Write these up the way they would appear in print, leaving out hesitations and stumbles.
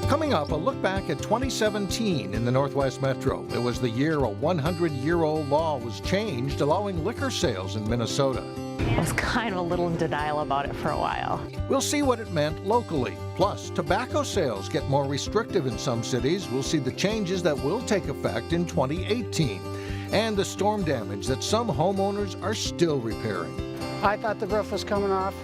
Coming up, a look back at 2017 in the Northwest Metro. It was the year a 100-year-old law was changed, allowing liquor sales in Minnesota. I was kind of a little in denial about it for a while. We'll see what it meant locally. Plus, tobacco sales get more restrictive in some cities. We'll see the changes that will take effect in 2018. And the storm damage that some homeowners are still repairing. I thought the roof was coming off.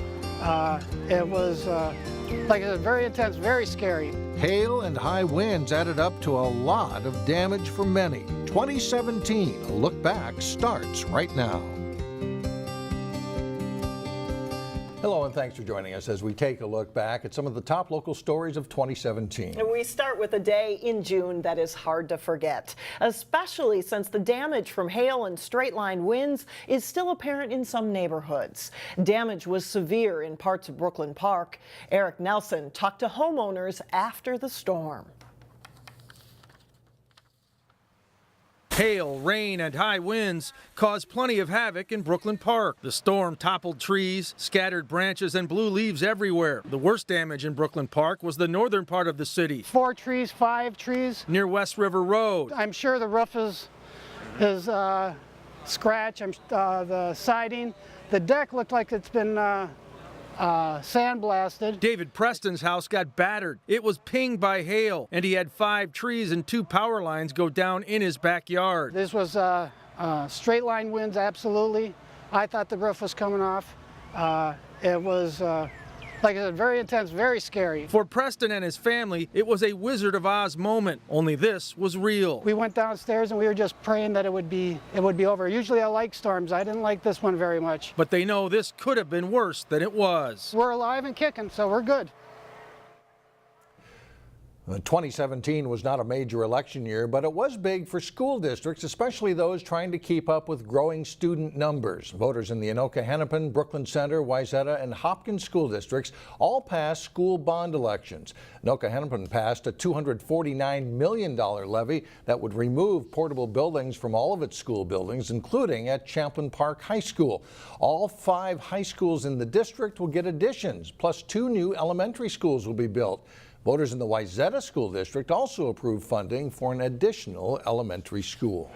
It was, like I said, very intense, very scary. Hail and high winds added up to a lot of damage for many. 2017, a look back, starts right now. Hello and thanks for joining us as we take a look back at some of the top local stories of 2017. And we start with a day in June that is hard to forget, especially since the damage from hail and straight-line winds is still apparent in some neighborhoods. Damage was severe in parts of Brooklyn Park. Eric Nelson talked to homeowners after the storm. Hail, rain, and high winds caused plenty of havoc in Brooklyn Park. The storm toppled trees, scattered branches, and blew leaves everywhere. The worst damage in Brooklyn Park was the northern part of the city. 4 trees, 5 trees. Near West River Road. I'm sure the roof is scratched, the siding. The deck looked like it's been sandblasted. David Preston's house got battered. It was pinged by hail, and he had 5 trees and 2 power lines go down in his backyard. This was straight line winds, absolutely. I thought the roof was coming off. It was, like I said, very intense, very scary. For Preston and his family, it was a Wizard of Oz moment, only this was real. We went downstairs and we were just praying that it would be over. Usually I like storms. I didn't like this one very much. But they know this could have been worse than it was. We're alive and kicking, so we're good. 2017 was not a major election year, but it was big for school districts, especially those trying to keep up with growing student numbers. Voters in the Anoka-Hennepin, Brooklyn Center, Wayzata, and Hopkins school districts all passed school bond elections. Anoka-Hennepin passed a $249 million levy that would remove portable buildings from all of its school buildings, including at Champlin Park High School. All 5 high schools in the district will get additions, plus 2 new elementary schools will be built. Voters in the Wayzata School District also approved funding for an additional elementary school.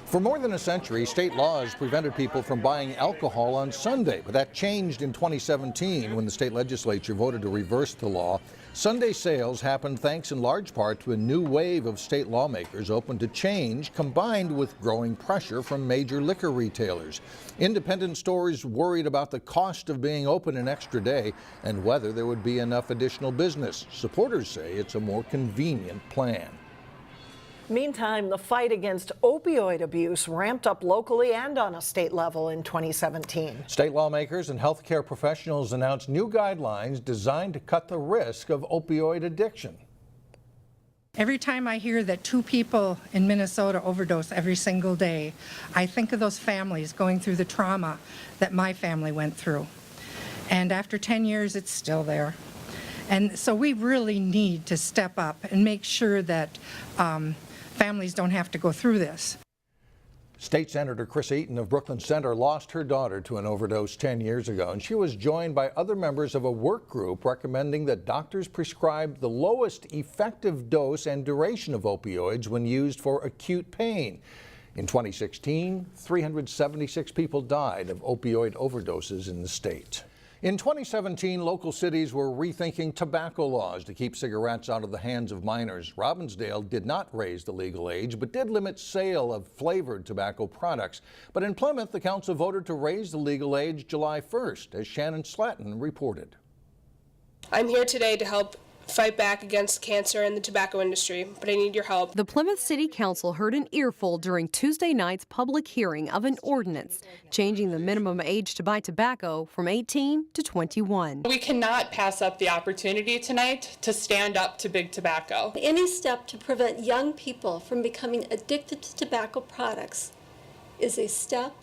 For more than a century, state laws prevented people from buying alcohol on Sunday, but that changed in 2017 when the state legislature voted to reverse the law. Sunday sales happened thanks in large part to a new wave of state lawmakers open to change, combined with growing pressure from major liquor retailers. Independent stores worried about the cost of being open an extra day and whether there would be enough additional business. Supporters say it's a more convenient plan. Meantime, the fight against opioid abuse ramped up locally and on a state level in 2017. State lawmakers and healthcare professionals announced new guidelines designed to cut the risk of opioid addiction. Every time I hear that 2 people in Minnesota overdose every single day, I think of those families going through the trauma that my family went through. And after 10 years, it's still there. And so we really need to step up and make sure that families don't have to go through this. State Senator Chris Eaton of Brooklyn Center lost her daughter to an overdose 10 years ago, and she was joined by other members of a work group recommending that doctors prescribe the lowest effective dose and duration of opioids when used for acute pain. In 2016, 376 people died of opioid overdoses in the state. In 2017, local cities were rethinking tobacco laws to keep cigarettes out of the hands of minors. Robbinsdale did not raise the legal age, but did limit sale of flavored tobacco products. But in Plymouth, the council voted to raise the legal age July 1st, as Shannon Slatton reported. I'm here today to help fight back against cancer in the tobacco industry, but I need your help. The Plymouth City Council heard an earful during Tuesday night's public hearing of an ordinance changing the minimum age to buy tobacco from 18 to 21. We cannot pass up the opportunity tonight to stand up to big tobacco. Any step to prevent young people from becoming addicted to tobacco products is a step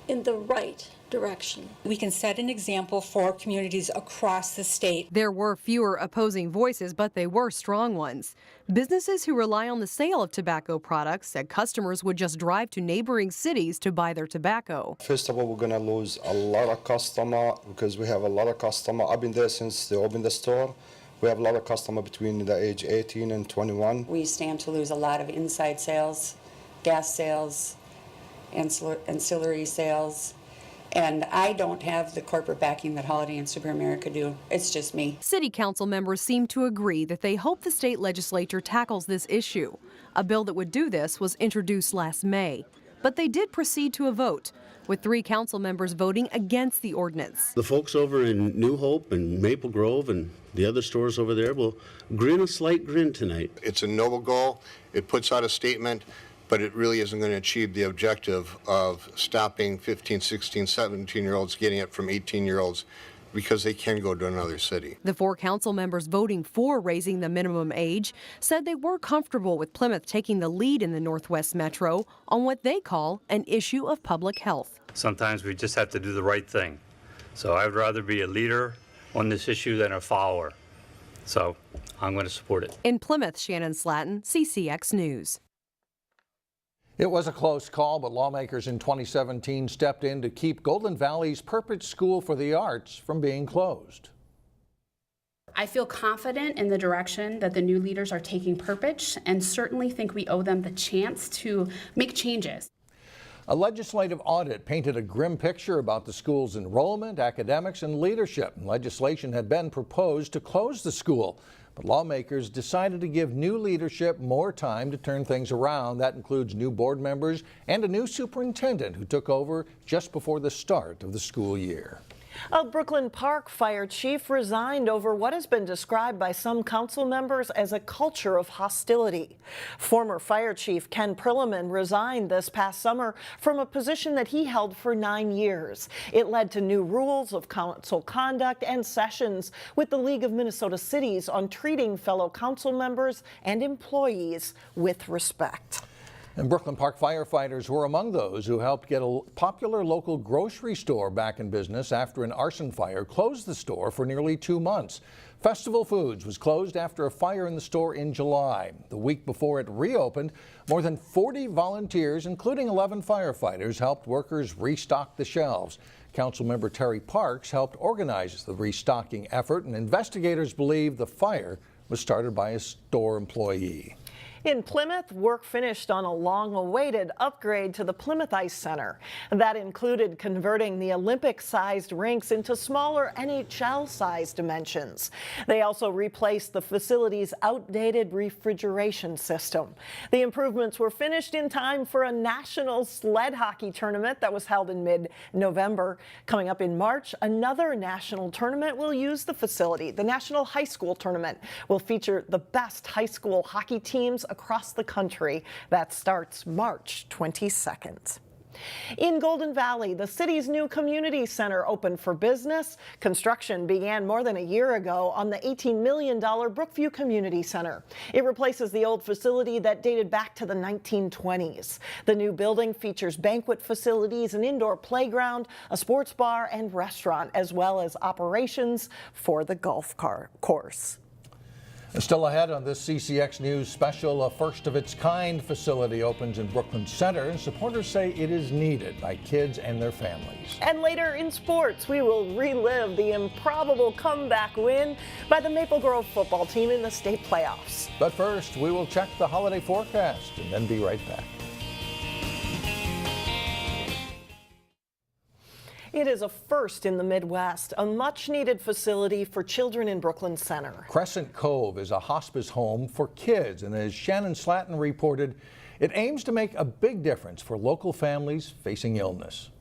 in the right direction. We can set an example for communities across the state. There were fewer opposing voices, but they were strong ones. Businesses who rely on the sale of tobacco products said customers would just drive to neighboring cities to buy their tobacco. First of all, we're going to lose a lot of customers because we have a lot of customers. I've been there since they opened the store. We have a lot of customers between the age 18 and 21. We stand to lose a lot of inside sales, gas sales, ancillary sales. And I don't have the corporate backing that Holiday and Super America do. It's just me. City council members seem to agree that they hope the state legislature tackles this issue. A bill that would do this was introduced last May. But they did proceed to a vote, with 3 council members voting against the ordinance. The folks over in New Hope and Maple Grove and the other stores over there will grin a slight grin tonight. It's a noble goal. It puts out a statement, but it really isn't going to achieve the objective of stopping 15, 16, 17-year-olds getting it from 18-year-olds because they can go to another city. The 4 council members voting for raising the minimum age said they were comfortable with Plymouth taking the lead in the Northwest Metro on what they call an issue of public health. Sometimes we just have to do the right thing. So I'd rather be a leader on this issue than a follower. So I'm going to support it. In Plymouth, Shannon Slatton, CCX News. It was a close call, but lawmakers in 2017 stepped in to keep Golden Valley's Purpose School for the Arts from being closed. I feel confident in the direction that the new leaders are taking Purpose, and certainly think we owe them the chance to make changes. A legislative audit painted a grim picture about the school's enrollment, academics, and leadership. Legislation had been proposed to close the school, but lawmakers decided to give new leadership more time to turn things around. That includes new board members and a new superintendent who took over just before the start of the school year. A Brooklyn Park fire chief resigned over what has been described by some council members as a culture of hostility. Former fire chief Ken Perlman resigned this past summer from a position that he held for 9 years. It led to new rules of council conduct and sessions with the League of Minnesota Cities on treating fellow council members and employees with respect. And Brooklyn Park firefighters were among those who helped get a popular local grocery store back in business after an arson fire closed the store for nearly 2 months. Festival Foods was closed after a fire in the store in July. The week before it reopened, more than 40 volunteers, including 11 firefighters, helped workers restock the shelves. Councilmember Terry Parks helped organize the restocking effort, and investigators believe the fire was started by a store employee. In Plymouth, work finished on a long-awaited upgrade to the Plymouth Ice Center. That included converting the Olympic-sized rinks into smaller NHL-sized dimensions. They also replaced the facility's outdated refrigeration system. The improvements were finished in time for a national sled hockey tournament that was held in mid-November. Coming up in March, another national tournament will use the facility. The National High School Tournament will feature the best high school hockey teams across the country. That starts March 22nd. In Golden Valley, the city's new community center opened for business. Construction began more than a year ago on the $18 million Brookview Community Center. It replaces the old facility that dated back to the 1920s. The new building features banquet facilities, an indoor playground, a sports bar and restaurant, as well as operations for the golf course. Still ahead on this CCX News special, a first-of-its-kind facility opens in Brooklyn Center, and supporters say it is needed by kids and their families. And later in sports, we will relive the improbable comeback win by the Maple Grove football team in the state playoffs. But first, we will check the holiday forecast and then be right back. It is a first in the Midwest, a much-needed facility for children in Brooklyn Center. Crescent Cove is a hospice home for kids, and as Shannon Slatton reported, it aims to make a big difference for local families facing illness.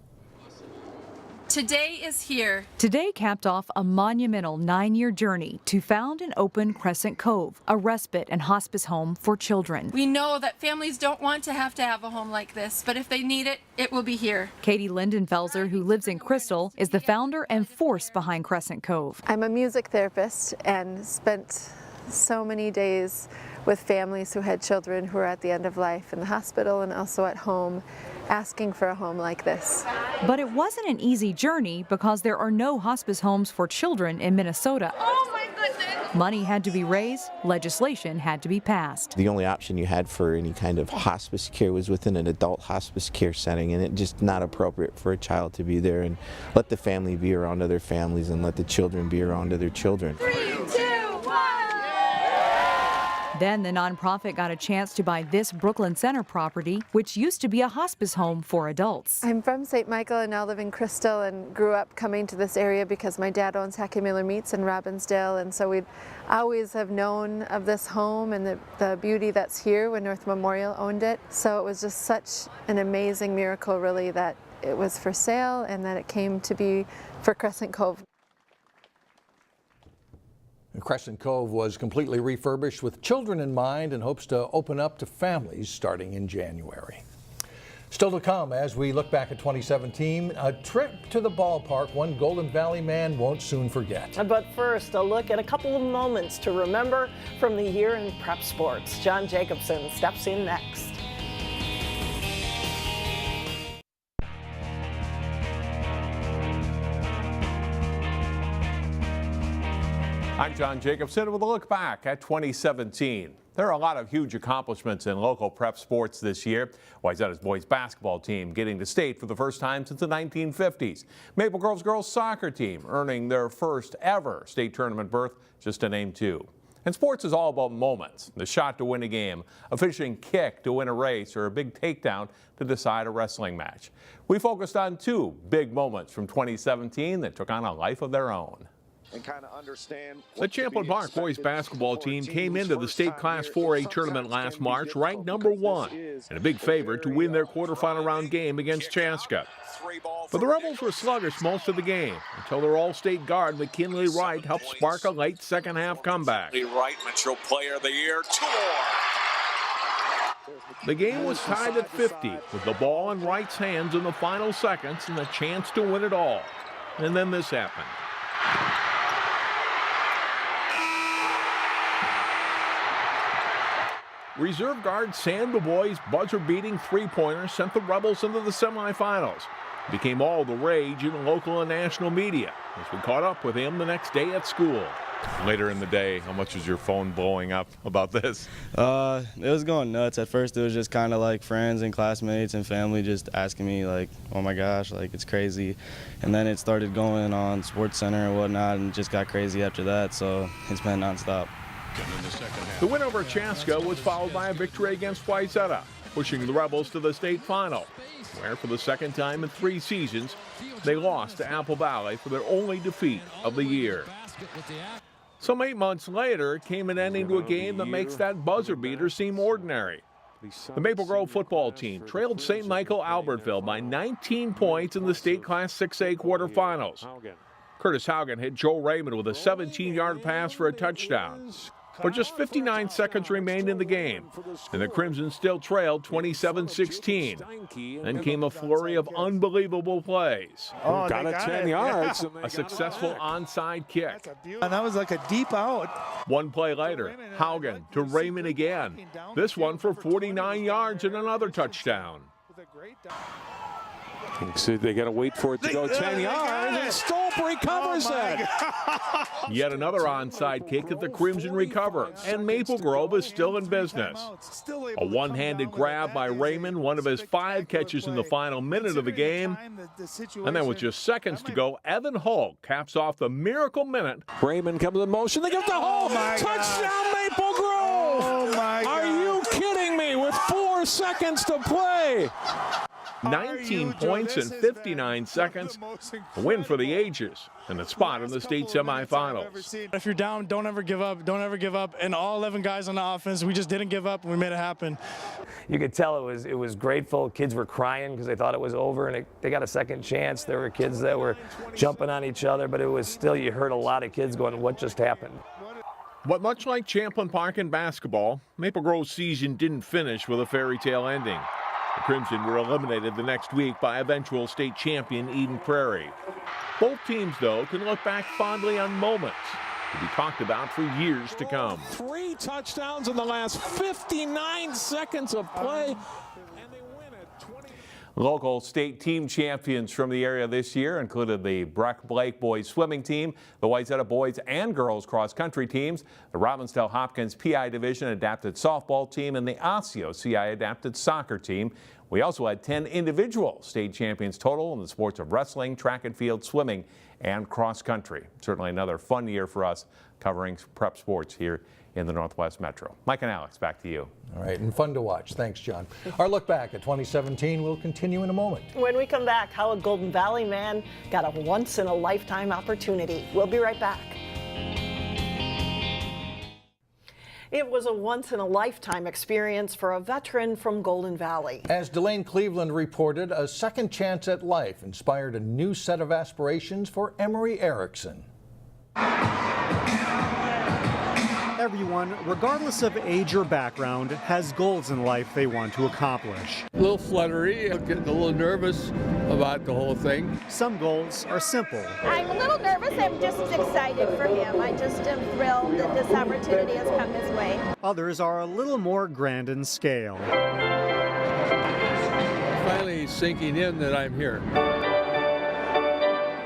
Today is here. Today capped off a monumental 9-year journey to found and open Crescent Cove, a respite and hospice home for children. We know that families don't want to have a home like this, but if they need it, it will be here. Katie Lindenfelser, who lives in Crystal, is the founder and force behind Crescent Cove. I'm a music therapist and spent so many days with families who had children who were at the end of life in the hospital and also at home, asking for a home like this. But it wasn't an easy journey because there are no hospice homes for children in Minnesota. Oh my goodness! Money had to be raised, legislation had to be passed. The only option you had for any kind of hospice care was within an adult hospice care setting, and it's just not appropriate for a child to be there, and let the family be around other families and let the children be around other children. 3, 2, 1. Then the nonprofit got a chance to buy this Brooklyn Center property, which used to be a hospice home for adults. I'm from St. Michael and now live in Crystal, and grew up coming to this area because my dad owns Hackey Miller Meats in Robbinsdale, and so we'd always have known of this home and the beauty that's here when North Memorial owned it. So it was just such an amazing miracle, really, that it was for sale and that it came to be for Crescent Cove. Crescent Cove was completely refurbished with children in mind and hopes to open up to families starting in January. Still to come as we look back at 2017, a trip to the ballpark one Golden Valley man won't soon forget. But first, a look at a couple of moments to remember from the year in prep sports. John Jacobson steps in next. I'm John Jacobson with a look back at 2017. There are a lot of huge accomplishments in local prep sports this year. Wayzata's boys basketball team getting to state for the first time since the 1950s. Maple Grove's girls soccer team earning their first ever state tournament berth, just to name two. And sports is all about moments. The shot to win a game, a finishing kick to win a race, or a big takedown to decide a wrestling match. We focused on two big moments from 2017 that took on a life of their own. And kind of understand the Champlain Park boys basketball team came into the state Class 4A tournament last March ranked #1 and a big favorite to win their quarterfinal round game against Chaska. But the Rebels were sluggish most of the game until their all-state guard McKinley Wright helped spark a late second half comeback. Wright, Metro Player of the Year, 2 more. The game was tied at 50 with the ball in Wright's hands in the final seconds and a chance to win it all. And then this happened. Reserve guard Sam DuBois' buzzer-beating three-pointer sent the Rebels into the semifinals. It became all the rage in local and national media as we caught up with him the next day at school. Later in the day, how much was your phone blowing up about this? It was going nuts. At first, it was just kind of like friends and classmates and family just asking me, like, oh my gosh, like, it's crazy. And then it started going on Sports Center and whatnot, and it just got crazy after that, so it's been nonstop. The win over Chaska was followed by a victory against Wayzata, pushing the Rebels to the state final, where for the second time in 3 seasons, they lost to Apple Valley for their only defeat of the year. Some 8 months later, it came an ending to a game that makes that buzzer beater seem ordinary. The Maple Grove football team trailed St. Michael Albertville by 19 points in the state Class 6A quarterfinals. Curtis Haugen hit Joe Raymond with a 17-yard pass for a touchdown. But just 59 seconds remained in the game, and the Crimson still trailed 27-16. Then came a flurry of unbelievable plays. Oh, got it 10 yards. A successful onside kick. And that was like a deep out. One play later, Haugen to Raymond again. This one for 49 yards and another touchdown. So they got to wait for it to go 10 yards, and Stolp recovers it. Yet another onside kick that the Crimson recover, and Maple Grove is still in business. A one-handed grab by Raymond, one of his 5 catches in the final minute of the game. And then with just seconds to go, Evan Hull caps off the miracle minute. Raymond comes in motion. They give to Hull. Touchdown, Maple Grove. Oh my God. Are you kidding me? With 4 seconds to play. 19 points in 59 seconds, a win for the ages, and a spot in the state semifinals. If you're down, don't ever give up. Don't ever give up. And all 11 guys on the offense, we just didn't give up, and we made it happen. You could tell it was grateful. Kids were crying because they thought it was over, and they got a second chance. There were kids that were jumping on each other, but it was still, you heard a lot of kids going, what just happened? But much like Champlain Park in basketball, Maple Grove's season didn't finish with a fairy tale ending. The Crimson were eliminated the next week by eventual state champion Eden Prairie. Both teams, though, can look back fondly on moments to be talked about for years to come. 3 touchdowns in the last 59 seconds of play. Local state team champions from the area this year included the Breck Blake boys swimming team, the Wayzata boys and girls cross country teams, the Robbinsdale Hopkins PI division adapted softball team, and the Osseo CI adapted soccer team. We also had 10 individual state champions total in the sports of wrestling, track and field, swimming, and cross country. Certainly another fun year for us covering prep sports here in the Northwest Metro. Mike and Alex, back to you. All right, and fun to watch. Thanks, John. Our look back at 2017 will continue in a moment. When we come back, how a Golden Valley man got a once-in-a-lifetime opportunity. We'll be right back. It was a once-in-a-lifetime experience for a veteran from Golden Valley. As Delane Cleveland reported, a second chance at life inspired a new set of aspirations for Emery Erickson. Everyone, regardless of age or background, has goals in life they want to accomplish. A little fluttery, getting a little nervous about the whole thing. Some goals are simple. I'm a little nervous. I'm just excited for him. I just am thrilled that this opportunity has come his way. Others are a little more grand in scale. Finally sinking in that I'm here.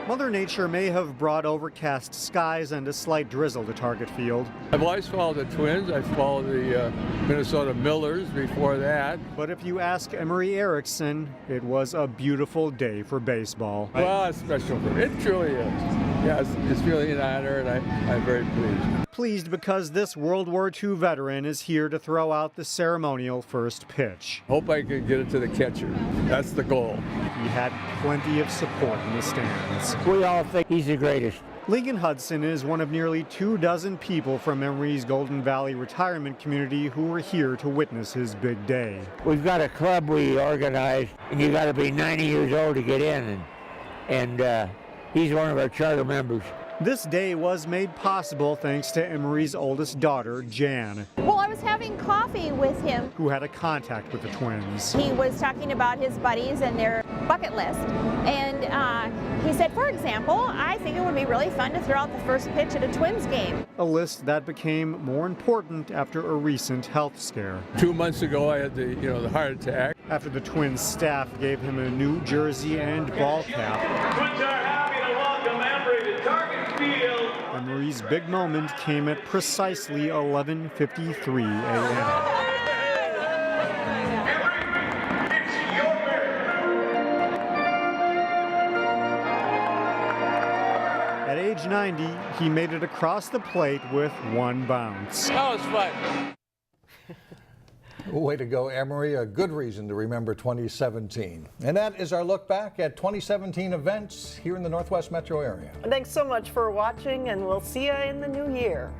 Mother Nature may have brought overcast skies and a slight drizzle to Target Field. I've always followed the Twins. I followed the Minnesota Millers before that. But if you ask Emery Erickson, it was a beautiful day for baseball. Well, it's special for me. It truly is. Yes, it's really an honor, and I'm very pleased. Pleased because this World War II veteran is here to throw out the ceremonial first pitch. Hope I can get it to the catcher. That's the goal. He had plenty of support in the stands. We all think he's the greatest. Lincoln Hudson is one of nearly 24 people from Emery's Golden Valley retirement community who were here to witness his big day. We've got a club we organized, and you got to be 90 years old to get in, and he's one of our charter members. This day was made possible thanks to Emery's oldest daughter, Jan. Well, I was having coffee with him, who had a contact with the Twins. He was talking about his buddies and their bucket list. And he said, for example, I think it would be really fun to throw out the first pitch at a Twins game. A list that became more important after a recent health scare. 2 months ago, I had the heart attack. After the Twins staff gave him a new jersey and ball cap. Twins are happy to welcome Emery to Target Field. Emery's big moment came at precisely 11:53 a.m. At age 90, he made it across the plate with one bounce. That was fun. Way to go, Emery. A good reason to remember 2017. And that is our look back at 2017 events here in the Northwest Metro area. Thanks so much for watching, and we'll see you in the new year.